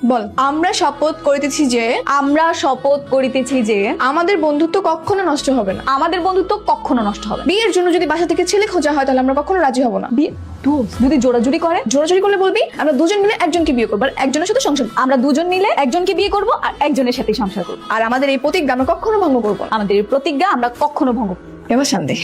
বল। আমরা শপথ করিতেছি যে আমাদের বন্ধুত্ব কখনো নষ্ট হবে না। বিয়ের জন্য যদি বাসা থেকে ছেলে খোঁজা হয় তাহলে আমরা কখনো রাজি হব না। বিয়ে যদি জোরাজুরি করলে বলবি আমরা দুজন মিলে একজনকে বিয়ে করবো আর একজনের সাথে সংসার করবো। আমরা দুজন মিলে একজনকে বিয়ে করব আর একজনের সাথে সংসার করব। আর আমাদের এই প্রতিজ্ঞা আমরা কখনো ভঙ্গ করবো না। আমাদের এই প্রতিজ্ঞা আমরা কখনো ভঙ্গ করব না। এবার শান্তি।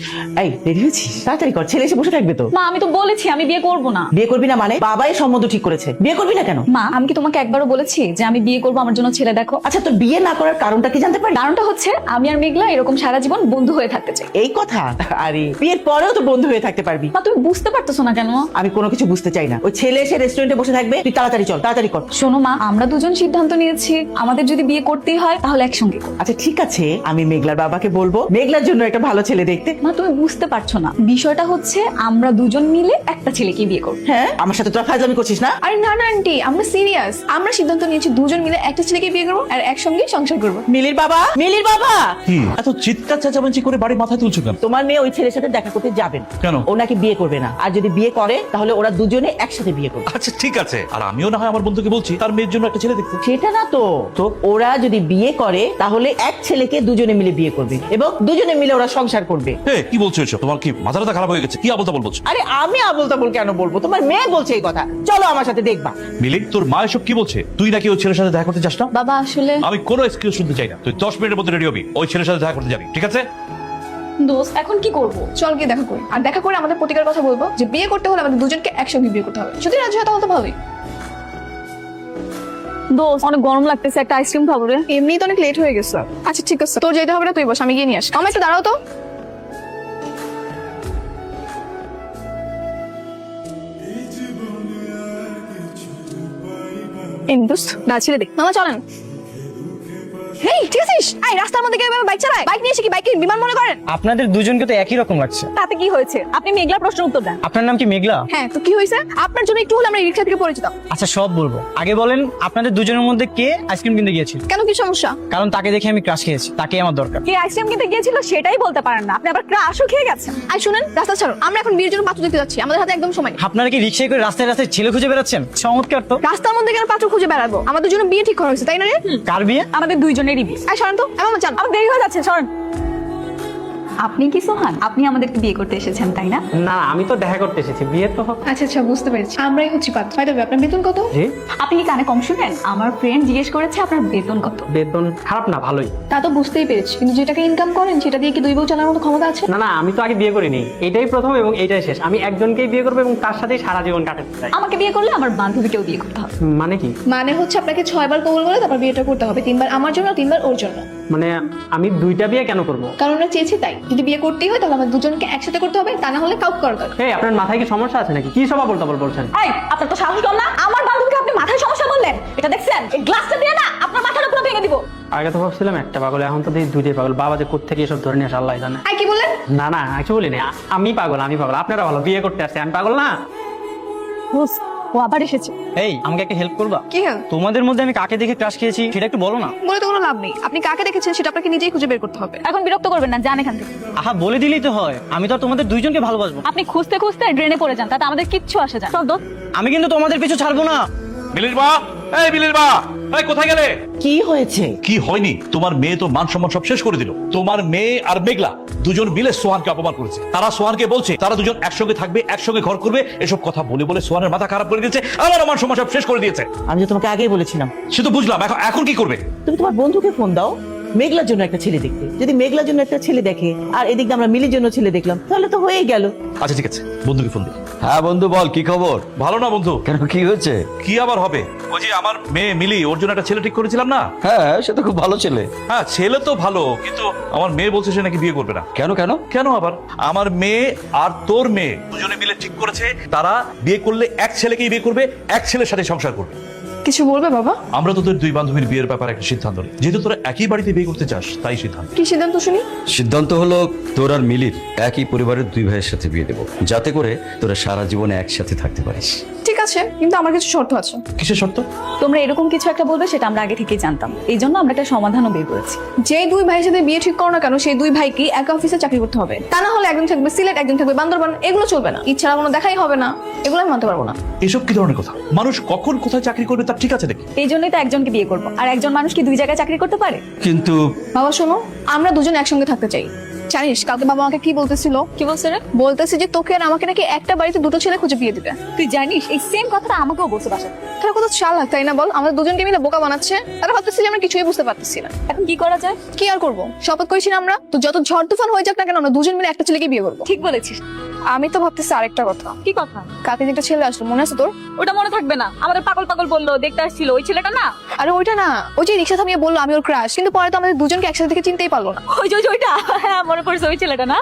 এই রেডি হয়েছিস? তাড়াতাড়ি কর, ছেলে এসে বসে থাকবে তো। মা আমি তো বলেছি আমি বিয়ে করব না। বিয়ে করবি না মানে? বাবাই সম্বন্ধ ঠিক করেছে, বিয়ে করবি না কেন? মা আমি কি তোমাকে একবারও বলেছি যে আমি বিয়ে করব, আমার জন্য ছেলে দেখো? আচ্ছা, তোর বিয়ে না করার কারণটা কি জানতে পারি? কারণটা হচ্ছে আমি আর মেঘলা এরকম সারা জীবন বন্ধু হয়ে থাকতে চাই। এই কথা? আরে বিয়ের পরেও তো বন্ধু হয়ে থাকতে পারবি। মা তুমি বুঝতে পারতেছো না কেন? আমি কোনো কিছু বুঝতে চাই না। ওই ছেলে এসে রেস্টুরেন্টে বসে থাকবে, তুই তাড়াতাড়ি চল, তাড়াতাড়ি কর। শোনো মা, আমরা দুজন সিদ্ধান্ত নিয়েছি আমাদের যদি বিয়ে করতেই হয় তাহলে একসঙ্গে করব। আচ্ছা ঠিক আছে, আমি মেঘলার বাবাকে বলবো মেঘলার জন্য একটা ভালো ছেলে দেখতে। মা তুমি বুঝতে পারছো না, বিষয়টা হচ্ছে আমরা দুজন মিলে একটা ছেলেকে বিয়ে করব। হ্যাঁ, আমার সাথে তোরা ফাজলামি করছিস না? আরে না না আন্টি, আমরা সিরিয়াস। আমরা সিদ্ধান্ত নিয়েছি দুজন মিলে একটা ছেলেকে বিয়ে করবো আর একসঙ্গে সংসার করবো। মিলির বাবা, মিলির বাবা, কি এত চিৎকার চেঁচামেচি করে বাড়ি মাথায় তুলছো কেন? তোমার মেয়ে ওই ছেলের সাথে দেখা করতে যাবেন। কেন? ও নাকি বিয়ে করবে না, আর যদি বিয়ে করে তাহলে ওরা দুজনে একসাথে বিয়ে করবে। আচ্ছা ঠিক আছে, আর আমিও না হয় আমার বন্ধুকে বলছি তার মেয়ের জন্য একটা ছেলে দেখতে। সেটা না তো, তো ওরা যদি বিয়ে করে তাহলে এক ছেলেকে দুজনে মিলে বিয়ে করবে এবং দুজনে মিলে ওরা সংসার করবে। কি বলছো এসব? তোমার কি মাথা টাথা খারাপ হয়ে গেছে? কি আবল তাবল বলছো? আরে আমি আবল তাবল কেন বলবো? তোমার মেয়ে বলছে এই কথা, চলো আমার সাথে দেখবা। মিলি, তোর মা এসব কি বলছে? তুই নাকি ওই ছেলের সাথে দেখা করতে চাস না? বাবা আসলে আমি কোনো এক্সকিউজ শুনতে চাই না। তুই 10 মিনিটের মধ্যে রেডি হবি, ওই ছেলের সাথে দেখা করতে যাবি, ঠিক আছে? দোস্ত এখন কি করব? চল গিয়ে দেখা করি, আর দেখা করে আমাদের প্রতিকার কথা বলবো যে বিয়ে করতে হলে আমাদের দুজনকে একসঙ্গে বিয়ে করতে হবে। যদি রাজি হয় তাহলে তো ভালোই। দোস্ত অনেক গরম লাগতেছে, একটা আইসক্রিম খাবো রে। এমনি তো অনেক লেট হয়ে গেছে। আচ্ছা ঠিক আছে, তোর যেতে হবে না, তুই বস, আমি গিয়ে নিয়ে আসি। আমার একটু দাঁড়াও তো। দোস্ত না ছেড়ে দে। মামা চলেন। হেই ঠিক আছিস? এই রাস্তার মধ্যে কেউ বাইক চালায়? বাইক নিয়ে এসে কি বাইক বিমান মনে করেন? আপনাদের দুজনকে তো একই রকম লাগছে। তাতে কি হয়েছে? আপনি মেঘলা প্রশ্নের উত্তর দেন। আপনার নাম কি মেঘলা? হ্যাঁ তো কি হয়েছে? আপনার জন্য একটু হলে আমরা রিক্সা থেকে পরিচিত। আচ্ছা সব বলবো, আগে বলেন আপনাদের দুজনের মধ্যে কে আইসক্রিম কিনতে গিয়েছিল? কেন, কি সমস্যা? কারণ তাকে দেখে আমি ক্রাশ খেয়েছি, তাকে আমার দরকার। কে আইসক্রিম কিনতে গিয়েছিল সেটাই বলতে পারেন না, আপনি আবার ক্রাশও খেয়ে গেছেন। আর শুনেন, রাস্তা ছাড়ো, আমরা এখন বিয়ের জন্য পাত্র দেখতে যাচ্ছি। আমাদের হাতে একদম সময় নেই। আপনারা কি রিক্সায় করে রাস্তায় রাস্তায় ছেলে খুঁজে বেড়াচ্ছেন? চমৎকার তো। রাস্তার মধ্যে কেন পাত্র খুঁজে বেড়াবো? আমাদের জন্য বিয়ে ঠিক করা হয়েছে, তাই না রে? কার বিয়ে? আমাদের দুইজনেরই বিয়ে। এই সরেন তো, আমার চান। আমার দেরি হয়ে যাচ্ছে, সরেন। আপনি কি সোহান? আপনি আমাদেরকে বিয়ে করতে এসেছেন তাই না? না আমি তো দেখা করতে এসেছি, বিয়ে তো। আচ্ছা আচ্ছা বুঝতে পেরেছি, আমরাই হচ্ছি পাত্র। ভাই তবে আপনার বেতন কত? জি, আপনি কি কানে কম শুনেন? আমার ফ্রেন্ড জিজ্ঞেস করেছে আপনার বেতন কত। বেতন খারাপ না, ভালোই। তা তো বুঝতেই পেরেছি, কিন্তু যে টাকা ইনকাম করেন সেটা দিয়ে কি দুই বউ চালানোর মতো ক্ষমতা আছে? না আমি তো আগে বিয়ে করিনি, এটাই প্রথম এবং এটাই শেষ। আমি একজনকেই বিয়ে করবো এবং তার সাথেই সারা জীবন কাটাতে চাই। আমাকে বিয়ে করলে আমার বান্ধবীকেও বিয়ে করতে হবে। মানে কি? মানে হচ্ছে আপনাকে 6 বার কবুল বলে তারপর বিয়েটা করতে হবে। 3 বার আমার জন্য, 3 বার ওর জন্য। মানে আমি দুইটা বিয়ে কেন করবো? কারণ আমরা চেয়েছি তাই। যদি বিয়ে করতেই হয় তাহলে আমাদের দুজনকে একসাথে করতে হবে, তা না হলে কাউকে করা দরকার। এই আপনার মাথায় কি সমস্যা আছে নাকি? কি সব আবল তাবল বলছেন? এই আপনার তো সাহস কম না? আমার বান্ধবীকে আপনি মাথায় সমস্যা বললেন? এটা দেখছেন? এই গ্লাসটা দিয়ে না আপনার মাথাটা পুরো ভেঙে দিব। আগে তো ভাবছিলাম একটা পাগল, এখন তো দেখি দুইটাই পাগল। বাবা যে কোত্থেকে এসব ধরে নিয়ে আসে আল্লাহ জানে। আই কি বললেন? না কিছু বলিনি। আমি পাগল। আপনারা ভালো, বিয়ে করতে আসছে, আমি পাগল না। ও আবার এসেছে। এই আমাকে একটা হেল্প করবা? কি হেল্প? তোমাদের মধ্যে আমি কাকে দেখে ক্রাশ খেয়েছি সেটা একটু বলো না। বলে তো কোনো লাভ নেই। আপনি কাকে দেখেছেন সেটা আপনাকে নিজেই খুঁজে বের করতে হবে। এখন বিরক্ত করবেন না, যান এখান থেকে। আহা বলে দিলেই তো হয়, আমি তো আর তোমাদের দুইজনকে ভালোবাসবো। আপনি খুঁজতে খুঁজতে ড্রেনে পড়ে যান, তাতে আমাদের কিচ্ছু আসে যায়। চল দোস্ত। আমি কিন্তু তোমাদের পিছু ছাড়বো না। মিলির মা, এই মিলির মা, এই কোথায় গেলে? কি হয়েছে? কি হয়নি? তোমার মেয়ে তো মান সম্মান সব শেষ করে দিল। তোমার মেয়ে আর মেঘলা দুজন মিলে সোহানকে অপমান করেছে। তারা সোহানকে বলছে তারা দুজন একসঙ্গে থাকবে, একসঙ্গে ঘর করবে। এসব কথা বলে বলে সোহানের মাথা খারাপ করে দিয়েছে, আমার মান সম্মান সব শেষ করে দিয়েছে। আমি তো তোমাকে আগেই বলেছিলাম। সে তো বুঝলাম, এখন কি করবে? তুমি তোমার বন্ধুকে ফোন দাও মেঘলার জন্য একটা ছেলে দেখতে। যদি মেঘলার জন্য একটা ছেলে দেখে আর এদিক দিয়ে আমরা মিলির জন্য ছেলে দেখলাম, তাহলে তো হয়েই গেল। আচ্ছা ঠিক আছে, বন্ধুকে ফোন দিই। হ্যাঁ বন্ধু বল, কি খবর? ভালো না বন্ধু? কেন, কি হয়েছে? কি আবার হবে? ওই যে আমার মেয়ে মিলি, ওর জন্য একটা ছেলে ঠিক করেছিলাম না? হ্যাঁ সে তো খুব ভালো ছেলে। হ্যাঁ ছেলে তো ভালো, কিন্তু আমার মেয়ে বলছে সে নাকি বিয়ে করবে না। কেন কেন? কেন আবার? আমার মেয়ে আর তোর মেয়ে দুজনে মিলে ঠিক করেছে তারা বিয়ে করলে এক ছেলেকেই বিয়ে করবে, এক ছেলের সাথে সংসার করবে। কিছু বলবে বাবা? আমরা তোদের দুই বান্ধবীর বিয়ের ব্যাপারে একটা সিদ্ধান্ত নিই। যেহেতু তোরা একই বাড়িতে বিয়ে করতে চাস, তাই সিদ্ধান্ত। কি সিদ্ধান্ত শুনি? সিদ্ধান্ত হলো তোর আর মিলির একই পরিবারের দুই ভাইয়ের সাথে বিয়ে দেবো, যাতে করে তোরা সারা জীবনে একসাথে থাকতে পারিস। ঠিক আছে, আছে, কিন্তু আমার কিছু শর্ত আছে। কিসের শর্ত? তোমরা এরকম কিছু একটা বলবে সেটা আমরা আগে থেকেই জানতাম, এই জন্য আমরা একটা সমাধানও বের করেছি। যেই দুই ভাইয়ের সাথে বিয়ে ঠিক করো না কেন, সেই দুই ভাইকে এক অফিসে চাকরি করতে হবে। তা না হলে একজন থাকবে সিলেট, একজন থাকবে বান্দরবান। এগুলো চলবে না, ইচ্ছা কোনো দেখাই হবে না। এগুলো আমি মানতে পারবো না। এসব কি ধরনের কথা? মানুষ কখন কোথায় চাকরি করবে তার ঠিক আছে নাকি? এই জন্যই তো একজনকে বিয়ে করবো, আর একজন মানুষ কি দুই জায়গায় চাকরি করতে পারে? কিন্তু বাবা শোনো, আমরা দুজন একসঙ্গে থাকতে চাই। জানিস কালকে বাবা আমাকে কি বলতেছিল? কি বলছে রে? বলতেছে যে তোকে আর আমাকে নাকি একটা বাড়িতে দুটো ছেলে খুঁজে বিয়ে দিবে। তুই জানিস এই সেম কথাটা আমাকেও বলছে বাসায়। তাহলে কত চালাক তাই না বল? আমাদের দুজনকে মিলে বোকা বানাচ্ছে। তারা ভাবতেছে যে আমরা কিছুই বুঝতে পারতেছি না। এখন কি করা যায়? কি আর করবো, শপথ করেছি না আমরা, তো যত ঝড় তুফান হয়ে যাক না কেন আমরা দুজন মিলে একটা ছেলেকে বিয়ে করবো। ঠিক বলেছিস। আমি তো ভাবতেছি আরেকটা কথা। কি কথা? কালকে যে একটা ছেলে আসলো মনে আছে তোর? ওটা মনে থাকবে না? আমাদের পাগল পাগল বললো দেখতে আসছিল, ওই ছেলেটা না? আরে ওইটা না, ওই যে রিক্সা থামিয়ে বললো আমি ওর ক্রাশ, কিন্তু পরে তো আমাদের দুজনকে একসাথে থেকে চিনতেই পারলো না। ওই যে ওইটা, হ্যাঁ মনে পড়ছে, ওই ছেলেটা না?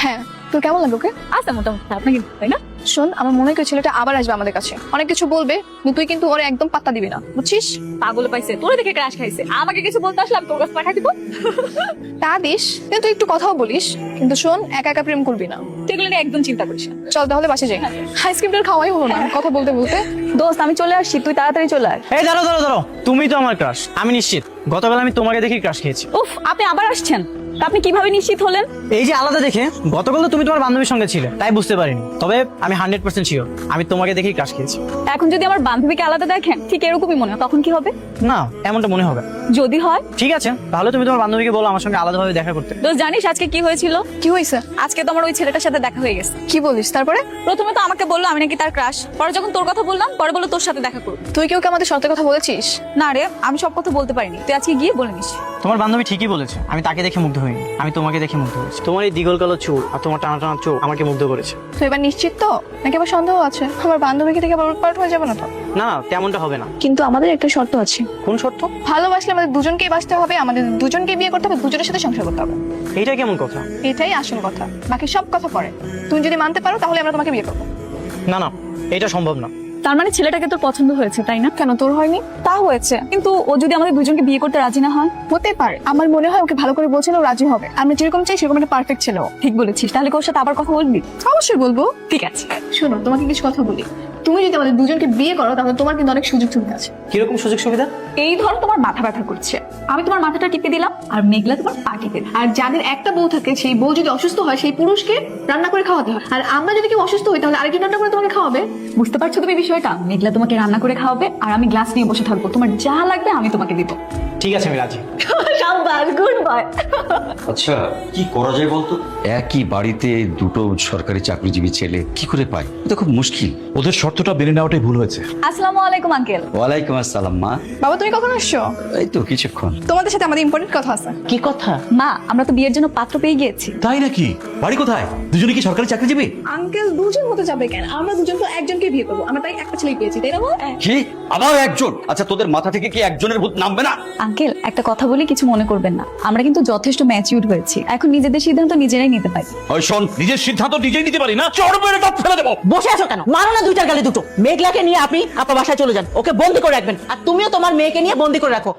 হ্যাঁ, তোর কেমন লাগলো ওকে? আচ্ছা মোটামুটি খারাপ না কিন্তু, তাই না? শোন, আমার মনে হয় ওই ছেলেটা আবার আসবে আমাদের কাছে, অনেক কিছু বলবে, কিন্তু তুই কিন্তু ওরে একদম পাত্তা দিবি না, বুঝছিস? পাগল পাইছে, তোরে দেখে ক্রাশ খাইছে, আমাকে কিছু বলতে আসলাম তোর কাছে পাঠাই দিব। তা দিস, কিন্তু তুই একটু কথাও বলিস, কিন্তু শোন একা একা প্রেম করবি না। তুই এগুলো নিয়ে একদম চিন্তা করিস না। চল তাহলে বাসে যাই, আইসক্রিমটা খাওয়াই হলো না কথা বলতে বলতে। দোস্ত আমি চলে আসছি, তুই তাড়াতাড়ি চলে আয়। এই দাঁড়াও দাঁড়াও দাঁড়াও, তুমি তো আমার ক্রাশ, আমি নিশ্চিত। গতকাল আমি তোমাকে দেখে ক্রাশ খেয়েছি। উফ, আপনি আবার আসছেন? তা আপনি কিভাবে নিশ্চিত হলেন? এই যে আলাদা দেখে, গতকাল তো তুমি তোমার বান্ধবীর সঙ্গে ছিলে, তাই বুঝতে পারিনি। তবে আমি 100% শিওর আমি তোমাকে দেখেই ক্রাশ খেয়েছি। এখন যদি আমার বান্ধবীকে আলাদা দেখেন, ঠিক এরকমই মনে হয়, তখন কি হবে? না, এমনটা মনে হবে। যদি হয়? ঠিক আছে, তাহলে তুমি তোমার বান্ধবীকে বলো আমার সঙ্গে আলাদাভাবে দেখা করতে। দোস্ত জানিস আজকে কি হয়েছিল? কি হয়েছে? আজকে তো আমার ওই ছেলেটার সাথে দেখা হয়ে গেছে। কি বলিস? তারপরে? প্রথমে তো আমাকে বললো আমি নাকি তার ক্রাশ, পরে যখন তোর কথা বললাম, পরে বললো তোর সাথে দেখা করবো। তুই কেউ আমাদের সত্যি কথা বলেছিস? না রে, আমি সব কথা বলতে পারিনি, তুই আজকে গিয়ে বলে নিস। তোমার বান্ধবী ঠিকই বলেছে, আমি তাকে দেখে মুগ্ধ হইনি, আমি তোমাকে দেখে মুগ্ধ হয়েছি। তোমার এই দিগল কালো চুল আর তোমার টানা টানা চোখ আমাকে মুগ্ধ করেছে। তো এবার নিশ্চিত তো, নাকি আবার সন্দেহ আছে? আমার বান্ধবীকে থেকে আবার উৎপাট হয়ে যাবে না তো? না না, তেমনটা হবে না। কিন্তু আমাদের একটা শর্ত আছে। কোন শর্ত? ভালোবাসলে আমাদের দুজনকেই বাঁচতে হবে, আমাদের দুজনকে বিয়ে করতে হবে, দুজনের সাথে সংসার করতে হবে। এইটা কেমন কথা? এটাই আসল কথা, বাকি সব কথা পরে। তুমি যদি মানতে পারো তাহলে আমরা তোমাকে বিয়ে করবো। না না, এটা সম্ভব না। তার মানে ছেলেটাকে তোর পছন্দ হয়েছে, তাই না? কেন, তোর হয়নি? তা হয়েছে, কিন্তু ও যদি আমাদের দুজনকে বিয়ে করতে রাজি না হয়? হতে পারে, আমার মনে হয় ওকে ভালো করে বলছিল ও রাজি হবে। আমরা যেরকম চাই সেরকম একটা পারফেক্ট ছিল। ঠিক বলেছিস, তাহলে কি ওর সাথে আবার কথা বলবি? অবশ্যই বলবো। ঠিক আছে। শোনো, তোমাকে কিছু কথা বলি। তুমি যদি আমাদের দুজনকে বিয়ে করো তাহলে তোমার কিন্তু অনেক সুযোগ সুবিধা আছে। কিরকম সুযোগ সুবিধা? এই ধরো তোমার মাথা ব্যথা করছে, আমি তোমার মাথাটা টিপে দিলাম, আর মেঘলা তোমার পা টিপে দিল। আর যাদের একটা বউ থাকে, সেই বউ যদি অসুস্থ হয় সেই পুরুষকে রান্না করে খাওয়াতে হয়। আর আমরা যদি কেউ অসুস্থ হই তাহলে আরেকজন রান্না করে তোমাকে খাওয়াবে। বুঝতে পারছো তুমি বিষয়টা? মেঘলা তোমাকে রান্না করে খাওয়াবে, আর আমি গ্লাস নিয়ে বসে থাকবো, তোমার যা লাগবে আমি তোমাকে দিব। ঠিক আছে, আমি রাজি। শাবাশ, গুড বয়। আচ্ছা, কি করা যায় বলতো? একই বাড়িতে দুটো সরকারি চাকরিজীবী ছেলে কি করে পায়? এটা খুব মুশকিল। ওদের শর্তটা মেনে নেওয়াটাই ভুল হয়েছে। আসসালামু আলাইকুম আঙ্কেল। ওয়ালাইকুম আসসালাম মা। বাবা তুমি কখন আসছো? এই তো কিছুক্ষণ। তোমাদের সাথে আমাদের ইম্পর্টেন্ট কথা আছে। কি কথা? মা, আমরা তো বিয়ের জন্য পাত্র পেয়ে গিয়েছি। তাই নাকি? বাড়ি কোথায়? দুজনে কি সরকারি চাকরিজীবী? আঙ্কেল দুজন হতে যাবে কেন? আমরা দুজন তো একজনকে বিয়ে করবো, আমরা তাই একটা ছেলে পেয়েছি, তাই না বল? কি আবার একজন? আচ্ছা, তোদের মাথা থেকে কি একজনের ভূত নামবে না? আঙ্কেল একটা কথা বলি, কিছু মনে করবেন না, আমরা কিন্তু যথেষ্ট ম্যাচিউর হয়েছি, এখন নিজেদের সিদ্ধান্ত নিজেরাই নিতে পারি। ওই শোন, নিজের সিদ্ধান্ত নিজেই নিতে পারি না, চড় মেরে দাঁত ফেলে দেবো। বসে আছো কেন? মারো না দুইটার গালে দুটো। মেঘলাকে নিয়ে আপনি আপনার বাসায় চলে যান, ওকে বন্দি করে রাখবেন, আর তুমিও তোমার মেয়েকে নিয়ে বন্দি করে রাখো।